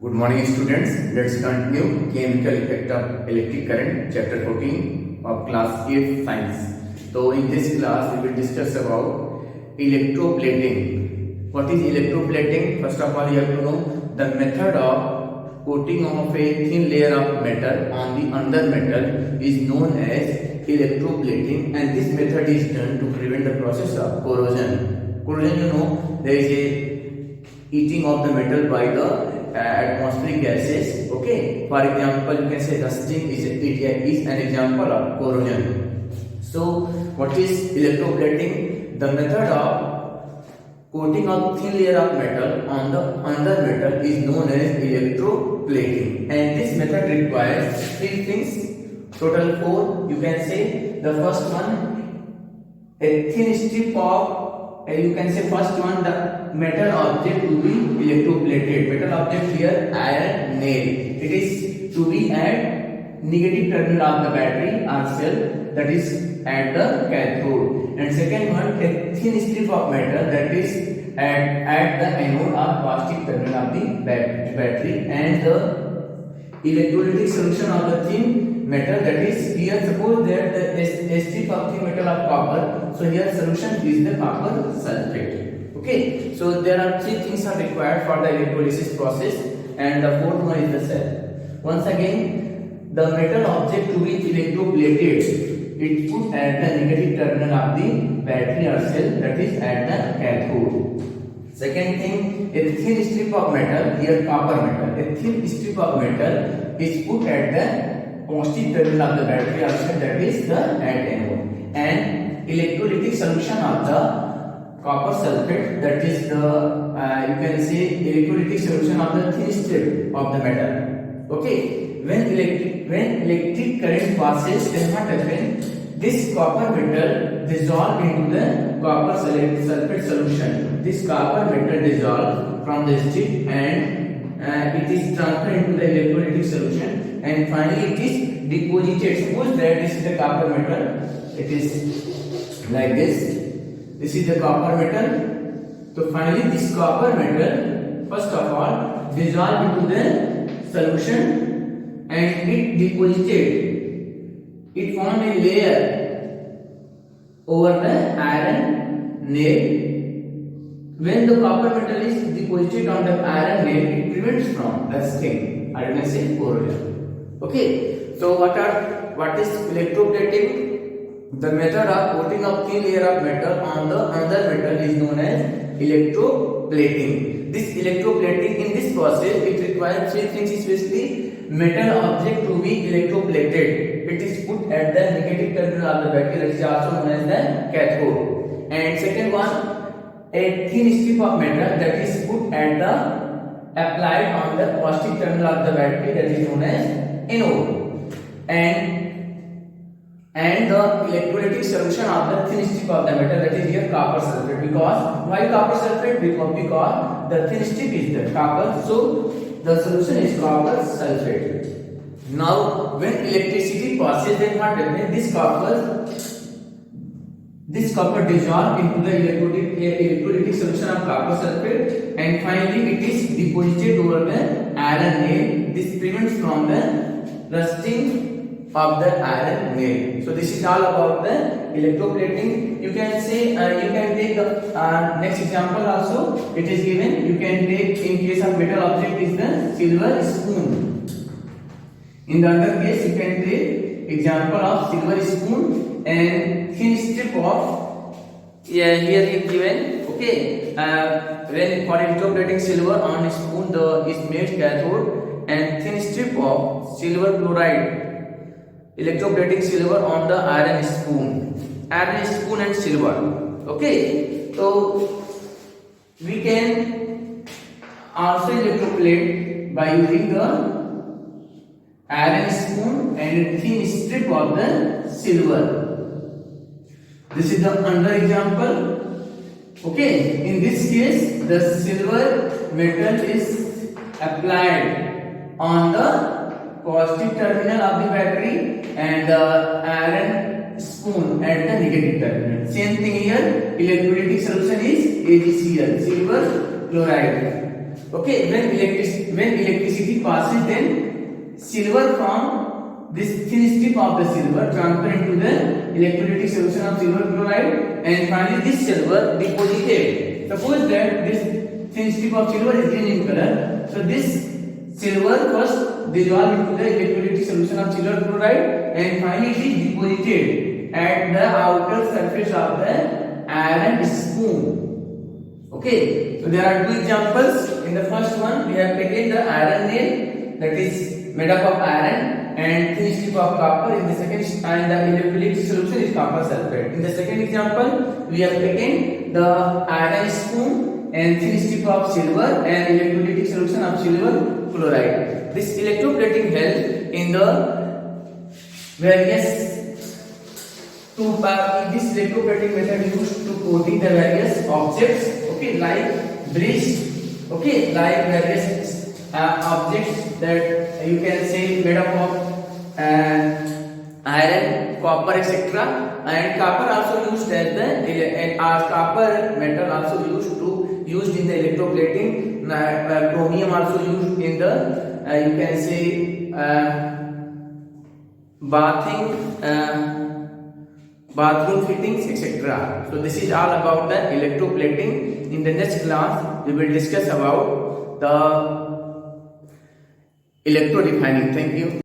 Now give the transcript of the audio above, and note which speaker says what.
Speaker 1: Good morning, students. Let's continue chemical effect of electric current, chapter 14 of class 8 science. So, in this class, we will discuss about electroplating. What is electroplating? First of all, you have to know the method of coating of a thin layer of metal on the under metal is known as electroplating, and this method is done to prevent the process of corrosion. Corrosion, you know, there is a eating of the metal by the atmospheric gases. Okay, for example, you can say rusting is an example of corrosion. So what is electroplating? The method of coating of thin layer of metal on the under metal is known as electroplating, and this method requires three things, total four you can say. The first one, a thin strip of you can say first one, the metal object to be electroplated. Metal object here iron nail. It is to be at negative terminal of the battery or cell, that is at the cathode. And second one, a thin strip of metal that is at the anode or positive terminal of the battery, and the electrolytic solution of the thin metal, that is here suppose that the strip of thin metal of copper, so here solution is the copper sulfate. Okay, so there are three things are required for the electrolysis process, and the fourth one is the cell. Once again, the metal object to be electroplated, it put at the negative terminal of the battery or cell, that is at the cathode. Second thing, a thin strip of metal, here copper metal, a thin strip of metal is put at the positive terminal of the battery or cell, that is the anode. And electrolytic solution of the copper sulfate, that is the you can say electrolytic solution of the thin strip of the metal. Okay, when electric current passes, then what happens? This copper metal dissolve into the copper sulfate solution. This copper metal dissolve from the strip, and it is transferred into the electrolytic solution, and finally it is deposited. Suppose that this is the copper metal, it is like this. This is the copper metal. So finally this copper metal first of all dissolve into the solution, and it deposited. It formed a layer over the iron nail. When the copper metal is deposited on the iron nail, it prevents from rusting, or you can say corrosion. Okay, so what is electroplating? The method of coating of thin layer of metal on the under metal is known as electroplating. This electroplating, in this process, it requires three things, especially metal object to be electroplated. It is put at the negative terminal of the battery, that is also known as the cathode. And second one, a thin strip of metal that is put at the applied on the positive terminal of the battery, that is known as anode. And the electrolytic solution of the thin strip of the metal, that is here copper sulfate. Because why copper sulfate? Because the thin strip is the copper, so the solution is copper sulfate. Now when electricity passes, then what happens? This copper dissolve into the electrolytic solution of copper sulfate, and finally it is deposited over the iron nail. This prevents from the rusting of the iron nail. So this is all about the electroplating. You can say you can take the next example also. It is given. You can take, in case of metal object, is the silver spoon. In the other case, you can take example of silver spoon and thin strip of here is given. Okay, when for electroplating silver on a spoon, the is made cathode, and thin strip of silver chloride. Electroplating silver on the iron spoon and silver. Okay, so we can also electroplate by using the iron spoon and thin strip of the silver. This is the under example. Okay, in this case the silver metal is applied on the positive terminal of the battery, and the iron spoon at the negative terminal. Same thing here, electrolytic solution is AgCl, silver chloride. Okay, when electricity passes, then silver from this thin strip of the silver transfer into the electrolytic solution of silver chloride, and finally this silver deposited. Suppose that this thin strip of silver is green in color, so this silver first dissolve into the electrolytic solution of silver chloride, and finally it is deposited at the outer surface of the iron spoon. Okay, so there are two examples. In the first one we have taken the iron nail, that is made up of iron, and thin strip of copper. In the second, and the electrolytic solution is copper sulfate. In the second example we have taken the iron spoon and thin strip of silver and electrolytic solution of silver chloride. This electroplating helps in the various this electroplating method used to coating the various objects, okay, like bridge, okay, like various objects that you can say made up of iron, copper, etc. And copper also used as the copper metal also used in the electroplating. Chromium also used in the you can say bathroom fittings, etc. So this is all about the electroplating. In the next class we will discuss about the electro refining. Thank you.